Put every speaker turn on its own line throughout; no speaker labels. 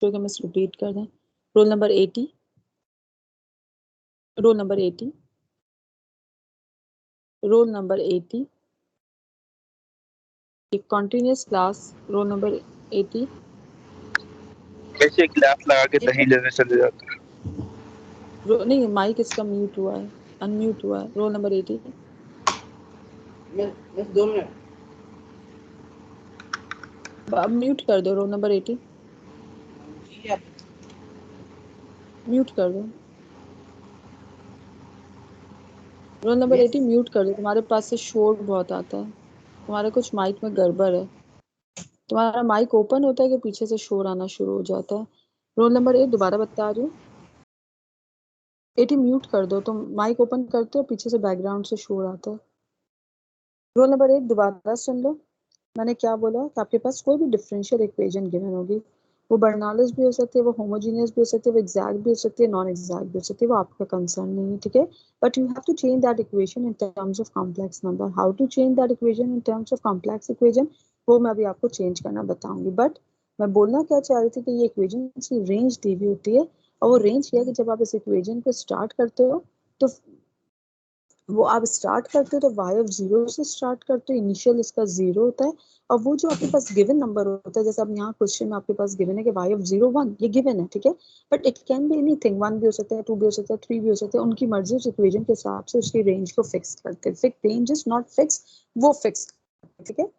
तो क्या मैं रिपीट कर दें? Roll number 80, roll number 80, roll number 80, एक कॉन्टिन्यूस क्लास, रोल नंबर 80।
कैसे क्लास लगा के दही लेने चले जाते हैं?
नहीं, माइक इसका म्यूट हुआ है, अनम्यूट हुआ है। Roll number 80।
बस 2 मिनट।
अब म्यूट कर दो रोल नंबर 80, म्यूट कर दो रोल नंबर 80, म्यूट कर दो। तुम्हारे पास से शोर बहुत आता है, तुम्हारे कुछ माइक में गड़बड़ है। तुम्हारा माइक ओपन होता है कि पीछे से शोर आना शुरू हो जाता है? रोल नंबर 8 दोबारा बता रही हूँ, 80 म्यूट कर दो। तुम माइक ओपन करते हो, पीछे से बैकग्राउंड से शोर आता है। रोल नंबर 8 दोबारा सुन लो, मैंने क्या बोला कि आपके पास कोई भी डिफरेंशियल इक्वेशन गिवन होगी, वो बर्नौलीज भी हो सकती है, वो होमोजीनियस भी हो सकती है, वो एग्जैक्ट भी हो सकती है, नॉन एग्जैक्ट भी हो सकती है, वो आपका कंसर्न नहीं है, ठीक है। But you have to change that equation in terms of complex number. How to change that equation in terms of complex equation, वो मैं अभी आपको चेंज करना बताऊंगी। बट मैं बोलना क्या चाह रही थी कि ये इक्वेशन की रेंज दी हुई होती है, और वो रेंज क्या है कि जब आप इस इक्वेशन को स्टार्ट करते हो तो वो आप स्टार्ट करते हो तो y ऑफ 0 से स्टार्ट करते हो, इनिशियल इसका 0 होता है। और वो जो आपके पास गिवन नंबर होता है, जैसे अब यहाँ क्वेश्चन में आपके पास गिवन है कि y ऑफ 0 1, ये गिवन है, ठीक है। But it can be anything, 1 भी हो सकता है, 2 भी हो सकता है, 3 भी हो सकता है, उनकी मर्जी उस इक्वेशन के हिसाब से उसकी रेंज को फिक्स करते हैं। Fix range is not fix, वो फिक्स, ठीक है।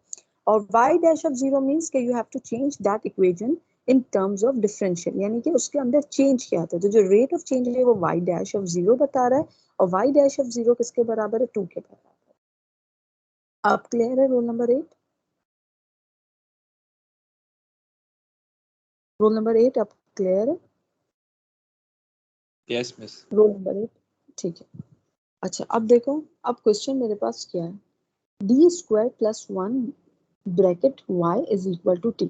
और y डैश ऑफ 0 मींस कि you have to change that equation in terms of differential, यानी कि उसके अंदर चेंज किया था। तो जो रेट ऑफ चेंज है वो y डैश ऑफ 0 बता रहा है, और y डैश ऑफ 0 किसके बराबर है? 2 के बराबर है। अब क्लियर है रोल नंबर 8? रोल नंबर 8 अब क्लियर है?
Yes miss.
रोल नंबर 8, ठीक है। अच्छा अब देखो, अब क्वेश्चन मेरे पास क्या है, D square plus 1 bracket y is equal to t।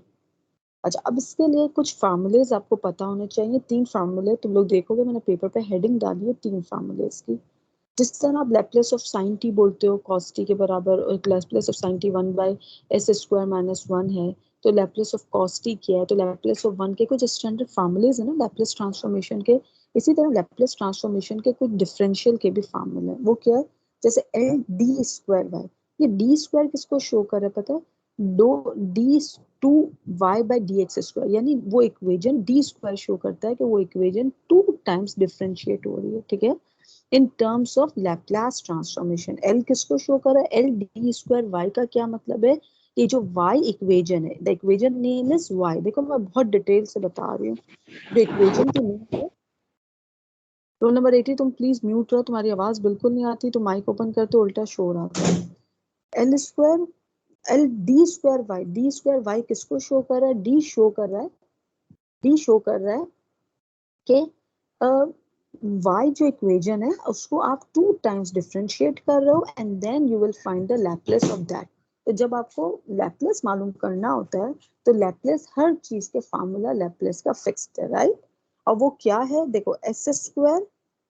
अच्छा अब इसके लिए कुछ फार्मूलेज आपको पता होने चाहिए। 3 फार्मूले तुम लोग देखोगे, मैंने पेपर पे हेडिंग डाली है 3 फार्मूलेज की। जिस तरह आप लैप्लेस ऑफ साइन टी बोलते हो कॉस टी के बराबर, और Laplace of sine T 1 by S square minus 1 है, तो लैप्लेस ऑफ कॉस टी क्या है? तो लैप्लेस ऑफ 1 के कुछ स्टैंडर्ड फार्मूलेज है ना लैप्लेस ट्रांसफॉर्मेशन के। इसी तरह लैप्लेस ट्रांसफॉर्मेशन के कुछ डिफरेंशियल के भी फार्मूले हैं। वो क्या है? जैसे एल डी स्क्वायर बाई, ये डी स्क्वायर किसको शो कर रहा है पता है? दो D 2 Y by D X square, यानी वो इक्वेजन डी स्क्वायर शो करता है कि वो इक्वेजन 2 टाइम्स डिफरेंशिएट हो रही है, ठीक है, इन terms of Laplace transformation. L किसको शो कर रहा है? एल डी स्क्वायर वाई का क्या मतलब है? ये जो वाई इक्वेजन है, the equation name is Y. देखो मैं बहुत डिटेल से बता रही हूँ, जो इक्वेजन की नेम है। रोल नंबर 80 तुम प्लीज म्यूट रहो, तुम्हारी आवाज बिल्कुल नहीं आती, तो माइक ओपन करते हो उल्टा शोर आता है। L square, L D square Y, D square Y किसको शो कर रहा है? डी शो कर रहा है, डी शो कर रहा है कि y जो इक्वेजन है उसको आप 2 टाइम्स डिफरेंशिएट कर रहे हो, and then you will find the Laplace of that. तो जब आपको लैप्लेस मालूम करना होता है तो लैप्लेस, हर चीज के फार्मूला लैप्लेस का फिक्स्ड है, राइट। और वो क्या है? देखो S square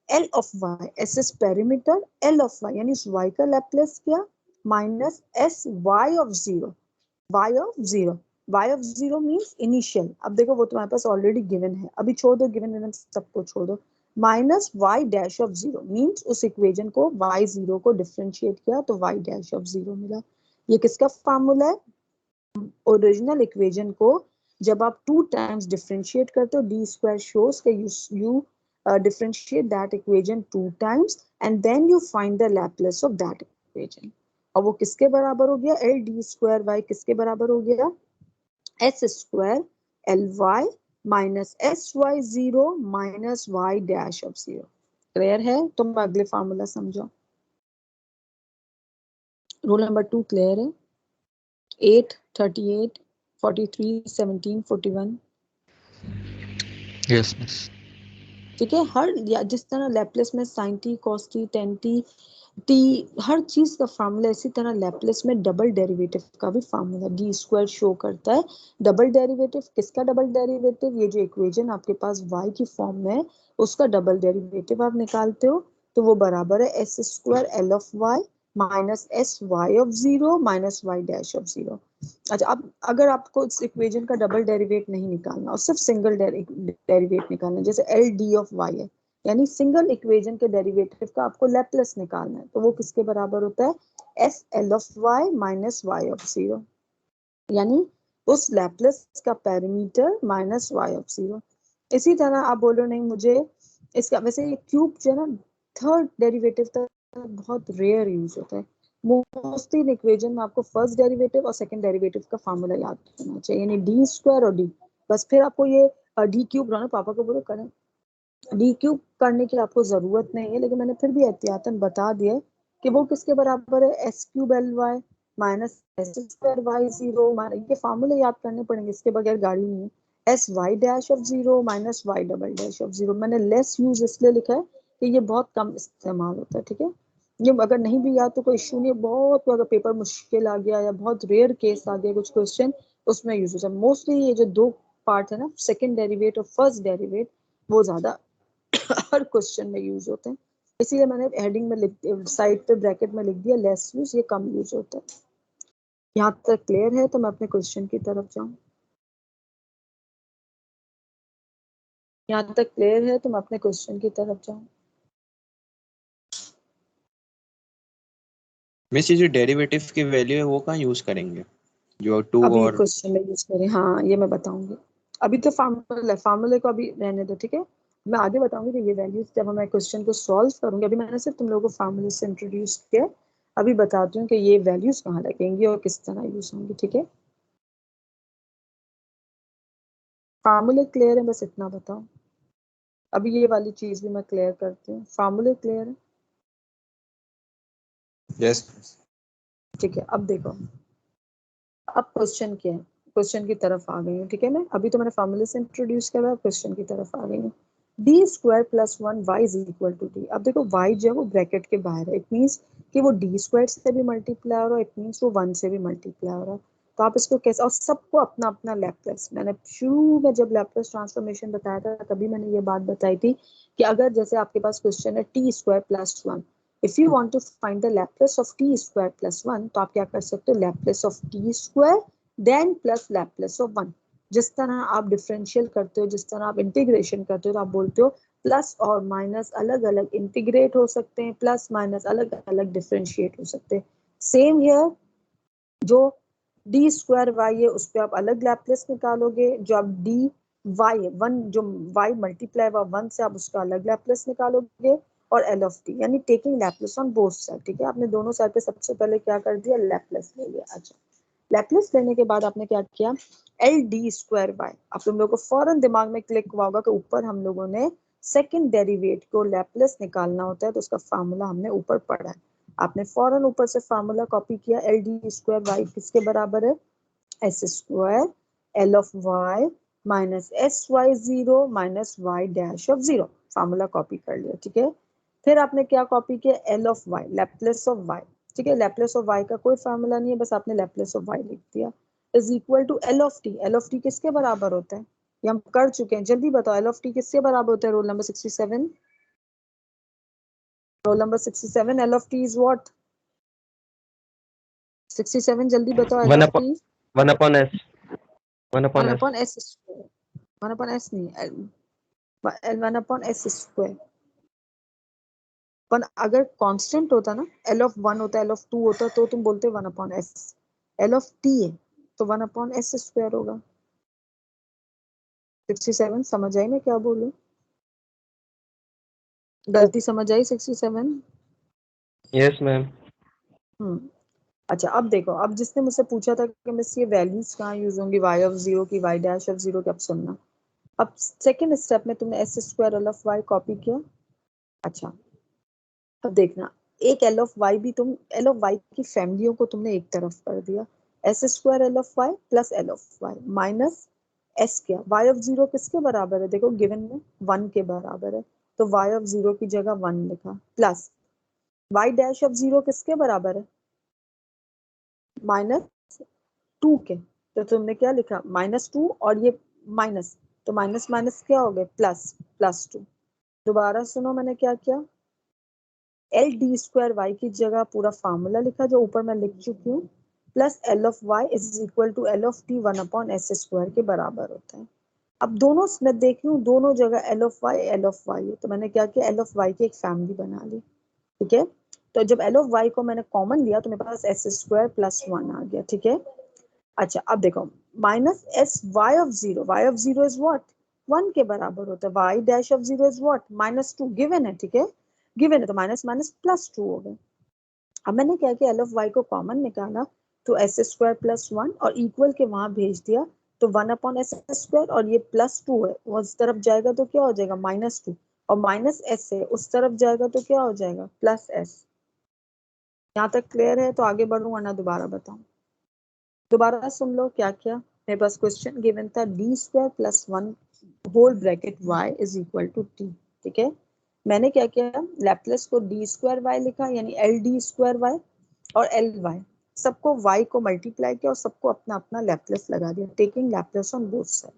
L of Y, S S perimeter, L of Y, यानी इस y का लैप्लेस क्या? Minus S Y of 0, y of 0, y of 0 means initial. अब देखो वो तुम्हारे पास ऑलरेडी गिवन है, अभी छोड़ दो गिवन विवन सबको छोड़ दो। Minus y dash of 0 means उस इक्वेजन को y0 को डिफरेंशिएट किया तो y डैश ऑफ 0 मिला। ये किसका फार्मूला है? ओरिजिनल इक्वेजन को जब आप 2 टाइम्स डिफरेंशिएट करते हो, डी स्क्वायर शोज के you differentiate that equation 2 times and then you find the Laplace of that equation। और वो किसके बराबर हो गया? एल डी स्क्वायर वाई किसके बराबर हो गया? S square L Y minus S Y 0 minus Y dash of 0। Clear है? तुम अगले फार्मूला समझो। रूल नंबर 2 क्लियर है? 8 38 43 17 41,
यस मिस।
ठीक है। हर या जिस तरह लैप्लेस में sine t cos t tan t t, हर चीज का फार्मूला, इसी तरह लैप्लेस में डबल डेरिवेटिव का भी फार्मूला डी स्क्वायर शो करता है। डबल डेरिवेटिव किसका? डबल डेरिवेटिव ये जो इक्वेशन आपके पास y की फॉर्म में है उसका डबल डेरिवेटिव आप निकालते हो, तो वो बराबर है S square L of Y minus S Y of zero minus Y dash of zero. अच्छा, अब अगर आपको इस इक्वेशन का डबल डेरिवेट नहीं निकालना और सिर्फ सिंगल डेरिवेट निकालना है, जैसे एल डी ऑफ वाई है, यानी सिंगल इक्वेशन के डेरिवेटिव का आपको लैप्लेस निकालना है, तो वो किसके बराबर होता है? S L of Y minus Y of zero, यानी उस लैप्लेस का parameter minus Y of zero. इसी तरह आप बोलो नहीं मुझे इसका, वैसे ये क्यूब जो है ना, थर्ड डेरिवेटिव तक बहुत रेयर यूज होता है। मोस्टली इन इक्वेशन में आपको फर्स्ट डेरिवेटिव और सेकंड डेरिवेटिव का फार्मूला याद करना चाहिए, यानी डी स्क्वायर और डी, बस। फिर आपको ये डी क्यूब रहा, पापा को बोलो करें, डी क्यूब करने की आपको जरूरत नहीं है, लेकिन मैंने फिर भी एहतियातन बता दिया है कि वो किसके बराबर है? S cube L Y minus S square Y zero. ये फार्मूले याद करने पड़ेंगे, इसके बगैर गाड़ी नहीं है। S Y dash of zero minus Y double dash of zero. मैंने लेस यूज इसलिए लिखा है कि ये बहुत कम इस्तेमाल होता है, ठीक है। ये अगर नहीं भी याद तो कोई इशू नहीं, बहुत अगर पेपर मुश्किल आ गया या बहुत रेयर केस आ गया कुछ क्वेश्चन, उसमें यूज होता है। मोस्टली ये जो दो पार्ट है ना, सेकंड डेरिवेट और फर्स्ट डेरिवेट, वो ज्यादा हर क्वेश्चन में यूज होते हैं, इसीलिए मैंने हेडिंग में लिख, साइड पे ब्रैकेट में लिख दिया लेस यूज, ये कम यूज होता है। यहाँ तक क्लियर है? तो मैं अपने क्वेश्चन की तरफ जाऊं। यहाँ तक क्लियर है तो मैं अपने क्वेश्चन की तरफ जाऊं।
मिस ये जो डेरिवेटिव की वैल्यू है वो कहाँ यूज करेंगे, जो टू
अभी
और
क्वेश्चन में यूज करें, हाँ ये मैं बताऊंगी। अभी तो फार्मूला, फार्मूले को अभी रहने दो, ठीक है। मैं आगे बताऊंगी कि ये वैल्यूज जब मैं क्वेश्चन को सॉल्व करूंगी। अभी मैंने सिर्फ तुम लोगों को फार्मूले से इंट्रोड्यूस किया, अभी बताती हूँ कि ये वैल्यूज कहाँ लगेंगी और किस तरह यूज होंगी, ठीक है। फार्मूले क्लियर है? बस इतना बताओ। अभी ये वाली चीज भी मैं क्लियर करती हूँ। फार्मूले क्लियर है?
यस।
ठीक है, अब देखो, अब क्वेश्चन क्या है, क्वेश्चन की तरफ आ गई हूँ, ठीक है। मैं अभी तो मैंने फार्मूले से इंट्रोड्यूस किया हुआ, क्वेश्चन की तरफ आ गई हूँ। D square plus one Y is equal to D. अब देखो वाई जो है वो ब्रैकेट के बाहर है, इट मीन्स कि वो डी स्क्वायर से भी मल्टीप्लाई हो रहा है, इट मीन्स वो वन से भी मल्टीप्लाई हो रहा है। तो आप इसको कैसे, और सबको अपना अपना लैप्लेस, मैंने शुरू में जब लैप्लेस ट्रांसफॉर्मेशन बताया था तभी मैंने ये बात बताई थी कि अगर जैसे आपके पास क्वेश्चन है T square plus one, if you want to find the Laplace of T square plus one, तो आप क्या कर सकते हो? Laplace of T square then plus Laplace of one. जिस तरह आप डिफरेंशियल करते हो, जिस तरह आप इंटीग्रेशन करते हो, तो आप बोलते हो प्लस और माइनस अलग अलग इंटीग्रेट हो सकते हैं, प्लस माइनस अलग अलग डिफरेंशिएट हो सकते हैं। सेम हियर, जो डी स्क्वायर वाई है उस पर आप अलग लैप्लेस निकालोगे, जो आप डी वाई वन, जो वाई मल्टीप्लाई हुआ वन से, आप उसका अलग लैप्लेस निकालोगे। और एल ऑफ टी, यानी taking Laplace on both side, ठीक है। आपने दोनों साइड पे सबसे पहले क्या कर दिया? लैप्लेस ले लिया। अच्छा, लैप्लेस लेने के बाद आपने क्या किया? एल डी स्क्वायर बाय, आप तुम लोगों को फौरन दिमाग में क्लिक हुआ होगा कि ऊपर हम लोगों ने सेकंड डेरिवेट को लैप्लेस निकालना होता है, तो उसका फार्मूला हमने ऊपर पढ़ा है। आपने फौरन ऊपर से फार्मूला कॉपी किया, एल डी स्क्वायर वाई किसके बराबर है? S square L of Y minus S Y zero minus Y dash of zero. Formula copy कर लिया, ठीक है। फिर आपने क्या कॉपी किया? L of Y, Laplace of Y, ठीक है। लैप्लेस ऑफ वाई का कोई फार्मूला नहीं है, बस आपने लैप्लेस ऑफ वाई लिख दिया, is equal to L of T. L of T किसके बराबर होता है? ये हम कर चुके हैं, जल्दी बताओ एल ऑफ टी किसके बराबर होता है? Roll number 67, roll number 67, L of t is what? 67, जल्दी बताओ L
one
of
upon
t.
One upon s one upon
one
s
upon s square, one upon s नहीं, L one upon s square. पर अगर constant होता ना, L of one होता, L of two होता, तो तुम बोलते one upon s. L of t है तो वन अपॉन एस स्क्वायर होगा। 67 समझ आई मैं क्या बोलूं? गलती समझ आई? 67।
Yes ma'am.
अच्छा, अब देखो, अब जिसने मुझसे पूछा था कि मिस ये वैल्यूज कहाँ यूज होंगी, वाई ऑफ जीरो की, वाई डैश ऑफ जीरो की, अब सुनना। अब सेकेंड स्टेप में तुमने S square L of Y copy किया। अच्छा, अब देखना, एक एल ऑफ वाई भी तुम, एल ऑफ वाई की फैमिलियों को तुमने एक तरफ कर दिया। S square L of Y plus L of Y minus S क्या, वाई ऑफ जीरो किसके बराबर है? देखो गिवन में वन के बराबर है, तो वाई ऑफ जीरो की जगह वन लिखा, plus Y dash of zero किसके बराबर है? माइनस टू के, तो तुमने क्या लिखा? माइनस टू, और ये माइनस, तो माइनस माइनस क्या हो गए? Plus, plus two. दोबारा सुनो मैंने क्या किया, एल डी स्क्वायर वाई की जगह पूरा फार्मूला लिखा जो ऊपर मैं लिख चुकी हूँ, plus L of Y is equal to L of T 1/s square के बराबर होता है। अब दोनों मैं देख रही हूँ दोनों जगह एल ऑफ वाई है, तो मैंने क्या किया, एल ऑफ वाई की एक फैमिली बना ली। ठीक है, तो जब एल ऑफ वाई को मैंने कॉमन लिया तो मेरे पास एस स्क्वायर प्लस 1 आ गया। ठीक है, अच्छा अब देखो minus S Y of zero is what, 1 के बराबर होता है। Y dash of zero is what, -2 given है। ठीक है, गिवन है तो माइनस माइनस प्लस 2 हो गए। अब मैंने क्या किया, एल ऑफ वाई को कॉमन निकाला तो एस स्क्वायर प्लस 1 और इक्वल के वहां भेज दिया तो 1/s स्क्वायर, और ये +2 है उस तरफ जाएगा तो क्या हो जाएगा -2, और माइनस एस से उस तरफ जाएगा तो क्या हो जाएगा +s। यहाँ तक क्लियर है? तो आगे बढ़ूंगा ना, दोबारा बताऊं, दोबारा सुन लो क्या क्या। मेरे पास क्वेश्चन गिवन था D square plus 1 whole bracket y is equal to T. ठीक है, मैंने क्या किया, लैप्लेस को डी स्क्वायर वाई लिखा, यानी एल डी स्क्वायर वाई और एल वाई, सबको y को मल्टीप्लाई किया और सबको अपना अपना लैप्लेस लगा दिया, taking Laplace on both side.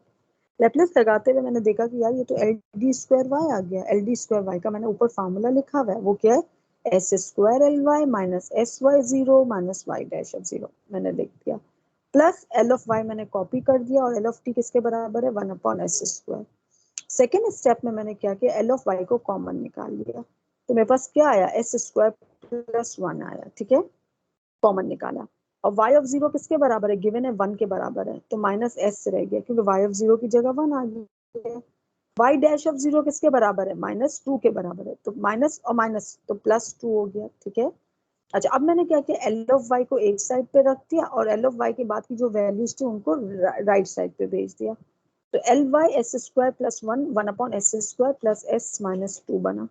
Laplace लगाते हुए मैंने देखा कि यार ये तो एल डी स्क्वायर वाई आ गया। एल डी स्क्वायर वाई का मैंने ऊपर फार्मूला लिखा हुआ है, वो क्या है, S square L Y minus S Y zero minus Y dash of zero, मैंने लिख दिया, प्लस एल ऑफ वाई मैंने कॉपी कर दिया, और एल ऑफ टी किसके बराबर है, 1/s स्क्वायर। सेकेंड स्टेप में मैंने क्या किया, एल ऑफ वाई को कॉमन निकाल लिया, तो मेरे पास क्या आया, एस स्क्वायर प्लस 1 आया। ठीक है, कॉमन निकाला, और y ऑफ जीरो किसके बराबर है, गिवन है 1 के बराबर है, तो माइनस एस रह गया क्योंकि y ऑफ जीरो की जगह 1 आ गया। y डैश ऑफ जीरो किसके बराबर है, -2 के बराबर है, तो माइनस और माइनस तो +2 हो गया। ठीक है, अच्छा अब मैंने क्या किया, एल ऑफ वाई को एक साइड पे रख दिया और एल ऑफ वाई के बाद की जो वैल्यूज थी उनको राइट साइड पे भेज दिया, तो L Y S square plus 1/s square plus s -2 बना।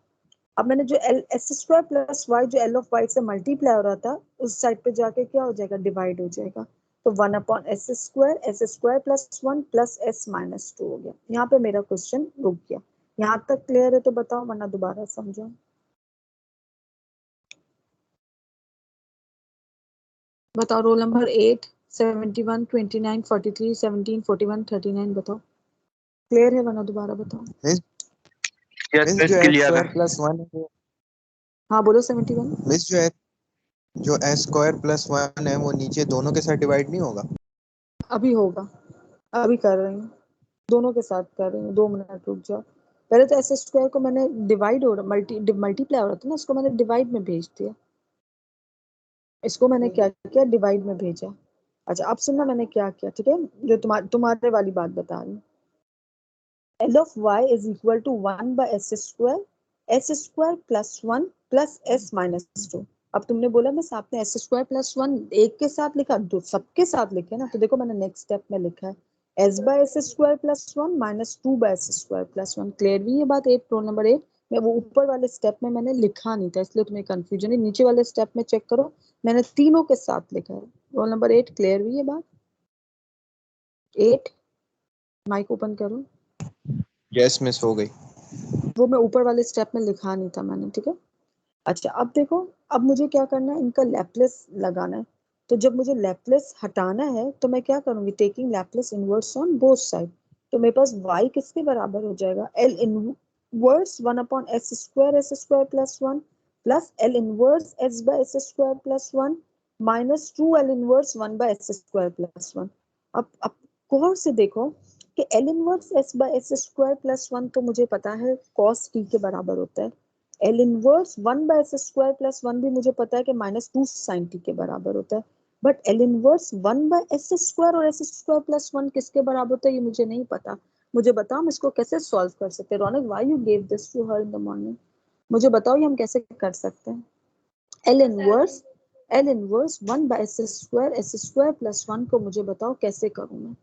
अब मैंने जो L S square plus Y जो एल ऑफ वाई से मल्टीप्लाई हो रहा था उस साइड पे जाके क्या हो जाएगा, डिवाइड हो जाएगा, तो 1/s square plus 1 plus s -2 हो गया। यहाँ पे मेरा क्वेश्चन रुक गया। यहाँ तक क्लियर है तो बताओ, वरना दोबारा समझो। बताओ, रोल नंबर 8, 71, 29, 43, 17, 41, 39 बताओ, क्लियर है वरना दोबारा बताओ।
यस
मिस
मिस
जो
क्लियर है।
s² + 1 है,
हाँ बोलो 71।
मिस जो s² + 1 है वो नीचे दोनों के साथ डिवाइड नहीं होगा?
अभी होगा, अभी कर रही हूँ, दोनों के साथ कर रही हूँ, 2 मिनट रुक जाओ। पहले तो एस स्क्वायर को मैंने डिवाइड हो रहा मल्टीप्लाई हो रहा था ना, इसको मैंने डिवाइड में भेज दिया, इसको मैंने क्या किया, डिवाइड में भेजा। अच्छा अब सुनना मैंने क्या किया। ठीक है, जो तुम्हारे वाली बात बता रही हूँ, L of Y is equal to 1/s square plus 1 plus s -2। अब तुमने बोला बस आपने एस स्क्वायर प्लस 1 एक के साथ लिखा, दो सबके साथ लिखे ना, तो देखो मैंने नेक्स्ट स्टेप में लिखा है s/s square plus 1 -2/s square plus 1। Clear हुई ये बात? 8, रोल नंबर 8 में वो ऊपर वाले स्टेप में मैंने लिखा नहीं था, इसलिए तुम्हें कंफ्यूजन है। नीचे वाले स्टेप में चेक करो, मैंने तीनों के साथ लिखा है। रोल नंबर 8 क्लियर हुई ये बात? 8 माइक ओपन करो।
यस मिस, हो गई।
वो मैं ऊपर वाले स्टेप में लिखा नहीं था मैंने। ठीक है, अच्छा अब देखो, अब मुझे क्या करना है, इनका लैप्लेस लगाना है। तो जब मुझे लैप्लेस हटाना है तो मैं क्या करूंगी, taking Laplace inverse on both side, तो मेरे पास y किसके बराबर हो जाएगा, l inverse 1/s square plus 1 plus l inverse s/s square plus 1 minus 2l inverse 1/s square plus 1। अब गौर से देखो कि l inverse s/s square plus 1 तो मुझे पता है cos t के बराबर होता है, L inverse 1/s square plus 1 भी मुझे पता है कि -2 sin t के बराबर होता है, but L inverse 1/s square और s स्क्वायर प्लस 1 किसके बराबर होता है ये मुझे नहीं पता। मुझे बताओ हम इसको कैसे सॉल्व कर सकते हैं। Raunak, why you gave this to her in the morning? मुझे बताओ ये हम कैसे कर सकते हैं। L inverse 1/s square s square plus 1 को मुझे बताओ कैसे करूं मैं,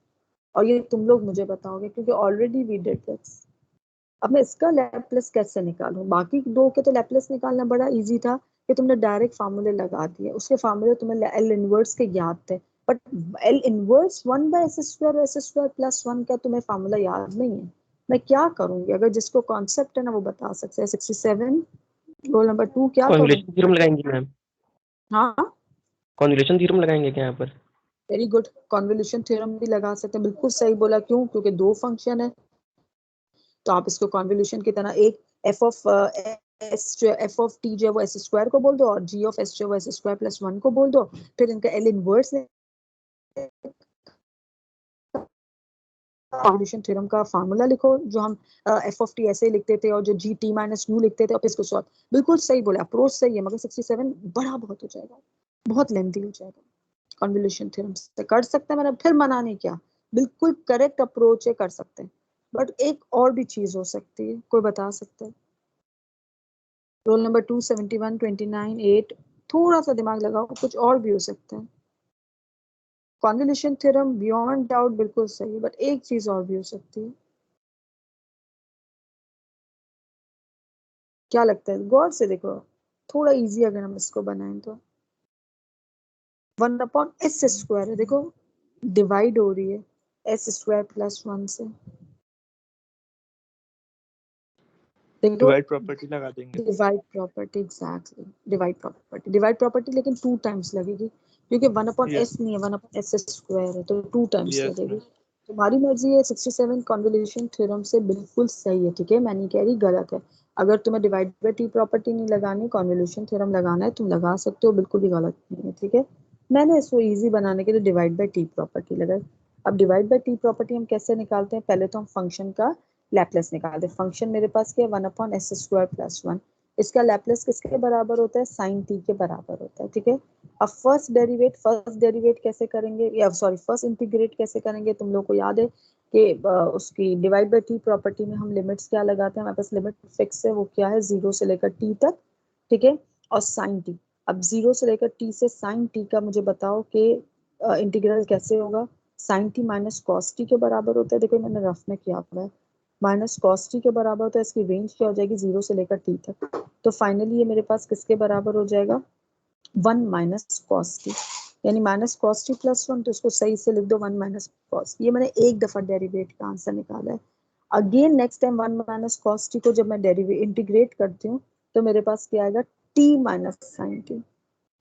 और ये तुम लोग मुझे बताओगे क्योंकि ऑलरेडी वी डिड दिस। अब मैं इसका लैप्लेस कैसे निकालूं? बाकी दो के तो लैप्लेस निकालना बड़ा इजी था कि तुमने डायरेक्ट फार्मूले लगा दिए, उसके फार्मूले तुम्हें एल इनवर्स के याद थे, but L inverse 1/s square s square plus 1 का तुम्हें फार्मूला याद नहीं है। मैं क्या करूंगी? अगर जिसको कॉन्सेप्ट है ना वो बता सकते हैं। 67, रोल नंबर 2 क्या करूं?
कॉन्वोल्यूशन थ्योरम लगाएंगे मैम?
हाँ
कॉन्वोल्यूशन थ्योरम लगाएंगे क्या यहाँ पर?
वेरी गुड, कॉन्वोल्यूशन थ्योरम भी लगा सकते हैं, बिल्कुल सही बोला। क्यों? क्योंकि दो फंक्शन है तो आप इसको कॉन्वोल्यूशन की तरह, एक f of F of T जो है वो एस स्क्वायर को बोल दो और जी ऑफ एस जो है वो एस स्क्वायर प्लस 1 को बोल दो, फिर इनका एल इनवर्स कॉन्वोल्यूशन थ्योरम का फार्मूला लिखो, जो हम एफ ऑफ टी ऐसे लिखते थे और जो जी टी माइनस न्यू लिखते थे, और फिर इसको सॉल्व। बिल्कुल सही बोले, अप्रोच सही है, मगर 67 बड़ा बहुत हो जाएगा, बहुत लेंथी हो जाएगा। कॉन्वोल्यूशन थ्योरम से कर सकते हैं, मैंने फिर मना नहीं किया, बिल्कुल करेक्ट अप्रोच है, कर सकते हैं। बट एक और भी चीज हो सकती है, कोई बता सकता है? रोल नंबर 271, 29, 8, थोड़ा सा दिमाग लगाओ, कुछ और भी हो सकता है। कॉन्वोल्यूशन थ्योरम बियॉन्ड डाउट बिल्कुल सही है, बट एक चीज और भी हो सकती है। क्या लगता है? गौर से देखो, थोड़ा इजी अगर हम इसको बनाएं तो 1/s स्क्वायर है, देखो डिवाइड हो रही है एस स्क्वायर प्लस 1 से, देखो
डिवाइड प्रॉपर्टी लगा देंगे।
Divide property, exactly divide property, लेकिन 2 टाइम्स लगेगी, क्योंकि 1/s नहीं है, 1/s स्क्वायर है, तो 2 टाइम्स
यस
लगेगी।
मैम।
तुम्हारी मर्जी है। 67 कॉन्वोल्यूशन थ्योरम से बिल्कुल सही है, ठीक है, मैं नहीं कह रही गलत है। अगर तुम्हें डिवाइड बाय टी प्रॉपर्टी नहीं लगानी, कॉन्वोल्यूशन थ्योरम लगाना है, तुम लगा सकते हो, बिल्कुल भी गलत नहीं है, ठीक है। मैंने इसको इजी बनाने के लिए डिवाइड बाय टी प्रॉपर्टी लगाई। अब डिवाइड बाय टी प्रॉपर्टी हम कैसे निकालते हैं? पहले तो हम फंक्शन का लैपलेस निकालते हैं। फंक्शन मेरे पास क्या है? 1/s square plus 1। इसका लैपलेस किसके बराबर होता है? साइन टी के बराबर होता है, ठीक है। अब फर्स्ट डेरिवेट कैसे करेंगे, या सॉरी फर्स्ट इंटीग्रेट कैसे करेंगे? तुम लोग को याद है कि उसकी डिवाइड बाय टी प्रॉपर्टी में हम लिमिट्स क्या लगाते हैं? हमारे पास लिमिट फिक्स है, वो क्या है? 0 से लेकर टी तक, ठीक है, और साइन टी। अब 0 से लेकर टी से साइन टी का मुझे बताओ कि इंटीग्रल कैसे होगा? Sine T minus cos T के बराबर होता है, देखो मैंने रफ में किया हुआ है, माइनस कॉस टी के बराबर होता है। इसकी रेंज क्या हो जाएगी? 0 से लेकर टी तक। तो फाइनली ये मेरे पास किसके बराबर हो जाएगा? 1 माइनस कॉस टी, यानी माइनस कॉस टी प्लस 1, तो इसको सही से लिख दो 1 माइनस कॉस। ये मैंने एक दफा डेरिवेट का आंसर निकाला है। Again next time 1 minus cos T को जब मैं डेरिवेट इंटीग्रेट करती हूँ, तो मेरे पास क्या आएगा? T minus sine T.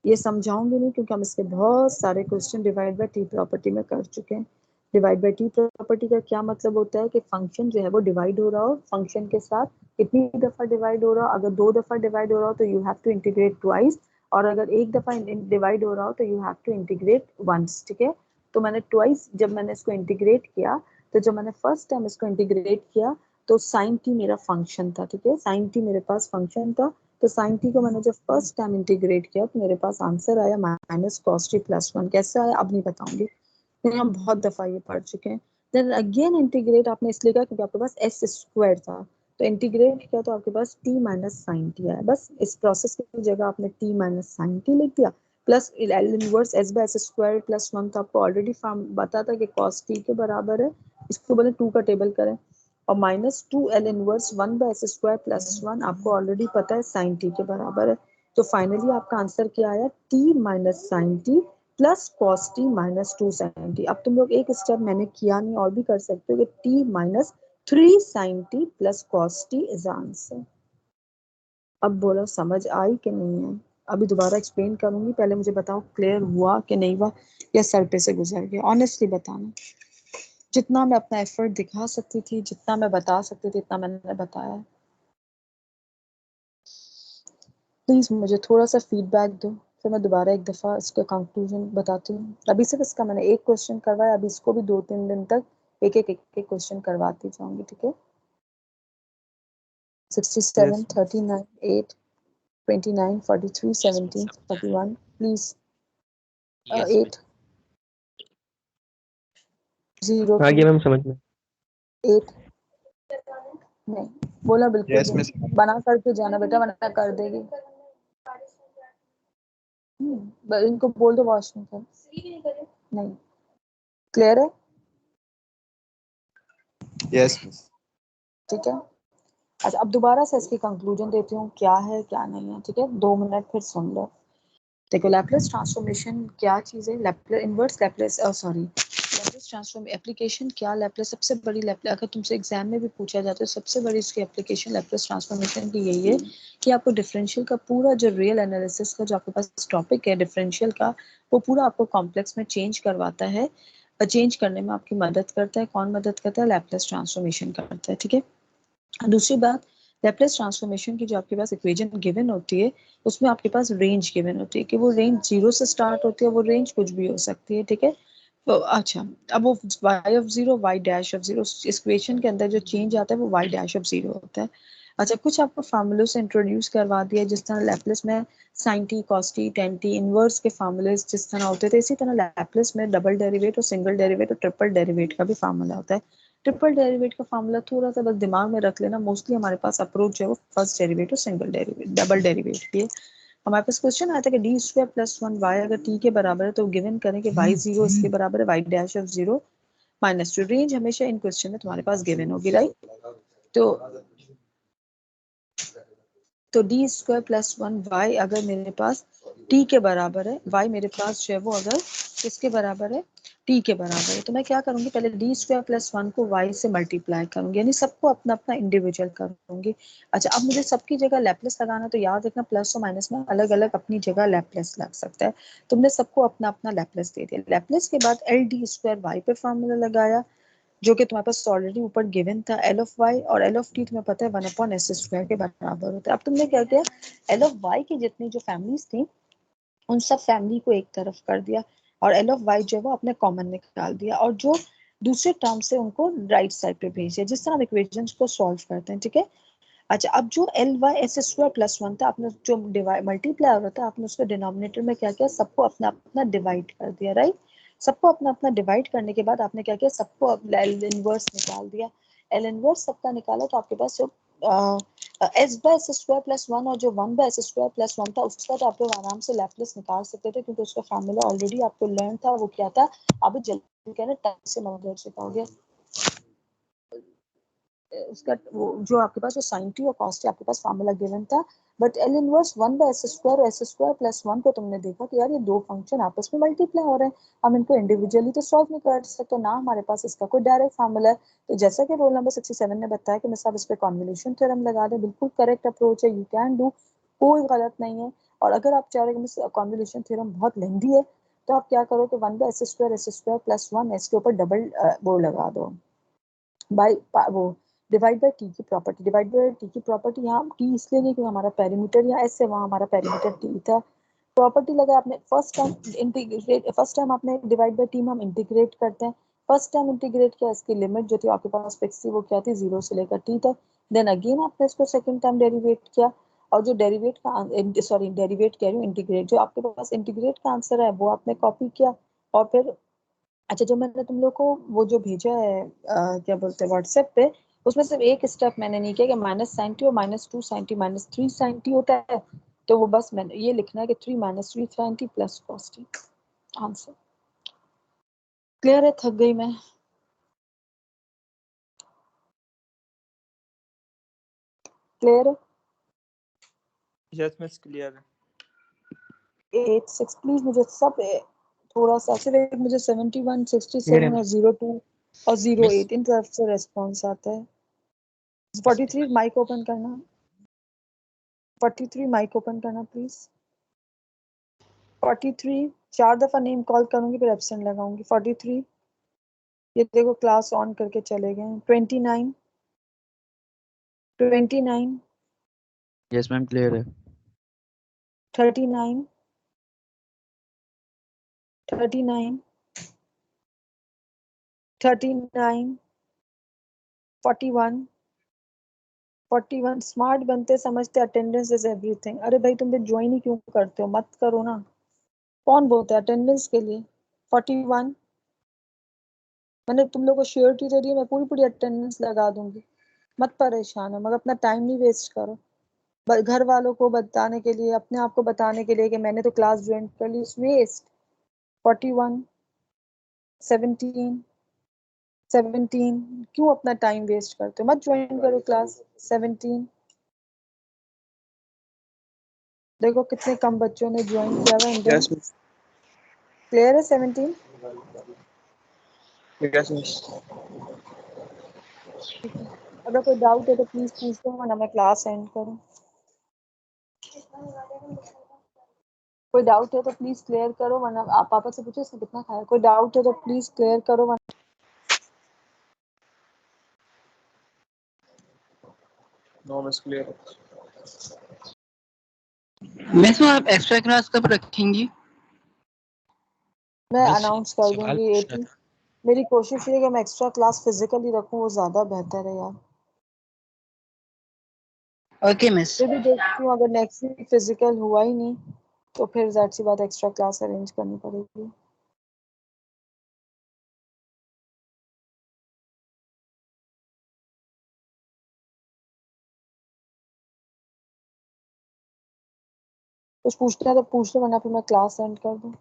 ये समझाऊंगी नहीं, क्योंकि हम इसके बहुत सारे question divide by T property में कर चुके हैं। डिवाइड बाय टी प्रॉपर्टी का क्या मतलब होता है कि फंक्शन जो है वो डिवाइड हो रहा हो, फंक्शन के साथ कितनी दफा डिवाइड हो रहा हो। अगर 2 दफा डिवाइड हो रहा हो तो you have to integrate twice, और अगर 1 दफा डिवाइड हो रहा हो तो you have to integrate once, ठीक है। तो मैंने ट्वाइस जब मैंने इसको इंटीग्रेट किया, तो जब मैंने फर्स्ट टाइम इसको इंटीग्रेट किया, तो साइन टी मेरा फंक्शन था, ठीक है, साइन टी मेरे पास फंक्शन था। तो साइन टी को मैंने जब फर्स्ट टाइम इंटीग्रेट किया, तो मेरे पास आंसर आया माइनस कॉस टी प्लस 1। कैसे आया अब नहीं बताऊंगी, क्योंकि हम बहुत दफा ये पढ़ चुके हैं। देन अगेन इंटीग्रेट आपने इसलिए किया क्योंकि आपके पास एस स्क्वायर था, तो इंटीग्रेट किया तो आपके पास टी माइनस साइन टी आया। बस इस प्रोसेस की जगह आपने टी माइनस साइन टी लिख दिया, plus L inverse S by S square plus 1, तो आपको ऑलरेडी फॉर्म बता था कि कॉस टी के बराबर है, इसको बोले 2 का टेबल करें, और minus 2 L inverse 1 by S square plus 1 आपको ऑलरेडी पता है साइन टी के बराबर है। तो फाइनली आपका आंसर क्या आया? T minus sine T plus cos T minus 2 sine T. अब तुम लोग एक स्टेप मैंने किया नहीं, और भी कर सकते हो कि T minus 3 sine T plus cos T is answer. अब बोलो समझ आई कि नहीं आई? अभी दोबारा एक्सप्लेन करूंगी, पहले मुझे बताओ क्लियर हुआ कि नहीं हुआ, या सर पे से गुजर गया? ऑनेस्टली बताना। जितना मैं अपना एफर्ट दिखा सकती थी, जितना मैं बता सकती थी, इतना मैंने बताया है। प्लीज मुझे थोड़ा सा फीडबैक दो, फिर मैं दोबारा एक दफा इसका कंक्लूजन बताती हूँ। अभी सिर्फ इसका मैंने एक क्वेश्चन करवाया, अभी इसको भी 2-3 दिन तक एक क्वेश्चन करवाती जाऊंगी, ठीक है। 67,
यस
39, 8, 29, 43, 17, 31, प्लीज।
यस
8, 0,
आ
2,
गया मैम समझ में।
8, नहीं बोला बिल्कुल
यस
भी
मिस।
नहीं, बना करके जाना बेटा, वरना कर देगी। इनको बोल दो वॉश नहीं कर, नहीं क्लियर है,
यस मिस।
ठीक है। अच्छा अब दोबारा से इसकी कंक्लूजन देती हूँ, क्या है क्या नहीं है, ठीक है, 2 मिनट फिर सुन लो। देखो लैपलेस ट्रांसफॉर्मेशन क्या चीज़ है? Laplace inverse Laplace sorry Laplace transform application क्या? लैपलेस सबसे बड़ी लैपलेस, अगर तुमसे एग्जाम में भी पूछा जाता है, सबसे बड़ी इसकी एप्लीकेशन लैपलेस ट्रांसफॉर्मेशन की यही है कि आपको डिफरेंशियल का पूरा जो रियल एनालिसिस का जो आपके पास टॉपिक है डिफरेंशियल का, वो पूरा आपको कॉम्प्लेक्स में चेंज करवाता है, चेंज करने में आपकी मदद करता है। कौन मदद करता है? लैपलेस ट्रांसफॉर्मेशन करता है, ठीक है। दूसरी बात, लैप्लेस ट्रांसफॉर्मेशन की जो आपके पास इक्वेशन गिवन होती है उसमें आपके पास रेंज गिवन होती है कि वो रेंज 0 से स्टार्ट होती है, वो रेंज कुछ भी हो सकती है, ठीक है। तो अच्छा, अब वो y of 0 y dash of 0 इस इक्वेशन के अंदर जो चेंज आता है वो y डैश ऑफ 0 होता है। अच्छा, कुछ आपको फार्मूलों से इंट्रोड्यूस करवा दिया, जिस तरह लैप्लेस में sin t cos t tan t inverse के फार्मूले जिस तरह होते थे, इसी तरह लैप्लेस में डबल डेरिवेट और सिंगल डेरिवेट और ट्रिपल डेरिवेट का भी फार्मूला होता है। ट्रिपल डेरिवेट का फार्मूला थोड़ा सा बस दिमाग में रख लेना, मोस्टली हमारे पास अप्रोच जो है वो फर्स्ट डेरिवेट और सिंगल डेरिवेट डबल डेरिवेट की है। हमारे पास क्वेश्चन आया था कि डी स्क्वायर प्लस 1 वाई अगर टी के बराबर है तो गिवन करें कि वाई 0 इसके बराबर है Y dash of 0 minus 2। Range हमेशा इन क्वेश्चन में तुम्हारे पास गिवन होगी, राइट। तो डी स्क्वायर प्लस 1 वाई अगर मेरे पास टी के बराबर है, वाई मेरे पास जो है वो अगर किसके बराबर है, टी के बराबर है, तो मैं क्या करूंगी, पहले डी स्क्वायर प्लस 1 को वाई से मल्टीप्लाई करूंगी, यानी सबको अपना अपना इंडिविजुअल करूंगी। अच्छा, अब मुझे सबकी जगह लैप्लेस लगाना, तो याद रखना प्लस और माइनस में अलग अलग अपनी जगह लैप्लेस लग सकता है। तुमने सबको अपना अपना लैप्लेस दे दिया। लैप्लेस के बाद एल डी स्क्वायर वाई पे फॉर्मूला लगाया, जो कि तुम्हारे पास ऑलरेडी ऊपर गिवन था, एल ऑफ वाई और एल ऑफ टी तुम्हें पता है 1/s² के बराबर होता है। अब तुमने क्या किया, एल ऑफ वाई की जितनी जो फैमिलीज थी उन सब फैमिली को एक तरफ कर दिया और एल ऑफ वाई जो है वो अपने कॉमन निकाल दिया और जो दूसरे टर्म से उनको राइट साइड पे भेज दिया, जिस तरह हम इक्वेशंस को सॉल्व करते हैं, ठीक है। अच्छा, अब जो L Y S square plus 1 था, आपने जो डिवाइड मल्टीप्लाई हो रहा था, आपने उसको डिनोमिनेटर में क्या किया, सबको अपना अपना डिवाइड कर दिया, राइट। सबको अपना अपना डिवाइड करने के बाद आपने क्या किया, सबको एल इनवर्स निकाल दिया। एल इनवर्स सबका निकाला तो आपके पास जो S by S square plus 1 और जो 1/s² प्लस 1 था, उसका तो आप लोग आराम से लैप्लेस निकाल सकते थे क्योंकि उसका फार्मूला ऑलरेडी आपको लर्न था। वो क्या था, अब जल्दी कहना टाइम से मदद सिखाओगे। उसका वो जो आपके पास जो sin t और cos t आपके पास फार्मूला गिवन था, बट एल इनवर्स 1/s² और s² प्लस 1 को तुमने देखा कि यार ये दो फंक्शन आपस में मल्टीप्लाई हो रहे हैं, हम इनको इंडिविजुअली तो सॉल्व नहीं कर सकते ना, हमारे पास इसका कोई डायरेक्ट फार्मूला है। तो जैसा कि रोल नंबर 67 ने बताया कि मैं सब इस पे कॉन्वोल्यूशन थ्योरम लगा दें, बिल्कुल करेक्ट अप्रोच है, यू कैन डू, कोई गलत नहीं है। और अगर आप चाह रहे हैं कि कॉन्वोल्यूशन थ्योरम बहुत लेंदी है तो आप क्या करो कि 1/s² s² प्लस 1 s के ऊपर डबल वो लगा दो बाई वो डिवाइड बाय टी की प्रॉपर्टी। डिवाइड बाय टी की प्रॉपर्टी यहाँ टी इसलिए नहीं क्योंकि हमारा पेरीमीटर यहाँ एस है, वहाँ हमारा पेरीमीटर टी था। प्रॉपर्टी लगा आपने first time integrate, first time आपने डिवाइड बाय टी में हम इंटीग्रेट करते हैं, फर्स्ट टाइम इंटीग्रेट किया, इसकी लिमिट जो थी आपके पास फिक्स थी वो क्या थी, 0 से लेकर टी तक। देन अगेन आपने इसको सेकंड टाइम डेरिवेट किया और जो डेरिवेट का सॉरी डेरिवेट कह रही हूँ इंटीग्रेट, जो आपके पास इंटीग्रेट का आंसर है वो आपने कॉपी किया और फिर अच्छा, जो मैंने तुम लोग को वो जो भेजा है क्या बोलते हैं व्हाट्सएप पे, उसमें सिर्फ एक स्टेप मैंने नहीं किया कि -sin t और -2 sin t -3 sin t होता है, तो वो बस मैंने ये लिखना है कि 3 -3 sin t plus cos t। Answer clear है, थक गई मैं। क्लियर है,
यस मिस क्लियर है।
8 6 प्लीज मुझे सब थोड़ा सा सिर्फ एक मुझे 71
क्लियर है
67 और 02 और 08 इन तरफ से रेस्पॉन्स आता है। 43 माइक ओपन करना, 43 माइक ओपन करना प्लीज। 43 4 दफा नेम कॉल करूंगी फिर एब्सेंट लगाऊंगी। 43 ये देखो क्लास ऑन करके चले गए। 29 29
यस मैम क्लियर है।
39 39 39 41 41 स्मार्ट बनते समझते अटेंडेंस इज एवरीथिंग। अरे भाई तुम ज्वाइन ही क्यों करते हो, मत करो ना, कौन बोलता है अटेंडेंस के लिए। 41 मैंने तुम लोग को श्योरिटी दे दी है, मैं पूरी पूरी अटेंडेंस लगा दूंगी, मत परेशान हो, मगर अपना टाइम नहीं वेस्ट करो घर वालों को बताने के लिए, अपने आप को बताने के लिए कि मैंने तो क्लास ज्वाइन कर ली, वेस्ट। 41 17 17 क्यों अपना टाइम वेस्ट करते हो, मत ज्वाइन करो क्लास। 17 देखो कितने कम बच्चों ने ज्वाइन किया हुआ इंडियन।
Yes miss.
क्लियर है 17?
Yes miss.
अगर कोई डाउट है तो प्लीज पूछ दो वरना मैं क्लास एंड करूं। कोई डाउट है तो प्लीज क्लियर करो वरना आप पापा से पूछो इसने कितना खाया। कोई डाउट है तो प्लीज क्लियर करो वरना
नो मिस क्लियर।
मिस आप एक्स्ट्रा क्लास कब रखेंगी?
मैं
मिस,
अनाउंस कर
सवाल
दूंगी
पूछना
18।
था।
मेरी कोशिश ये है कि मैं एक्स्ट्रा क्लास फिजिकली रखूं, वो ज़्यादा बेहतर है यार।
Okay miss.
फिर भी देखती हूँ, अगर नेक्स्ट वीक फिजिकल हुआ ही नहीं तो फिर ज़ाहिर सी बात एक्स्ट्रा क्लास अरेंज करनी पड़ेगी। कुछ पूछना है तो पूछ लो, वरना फिर मैं क्लास एंड कर दूँ।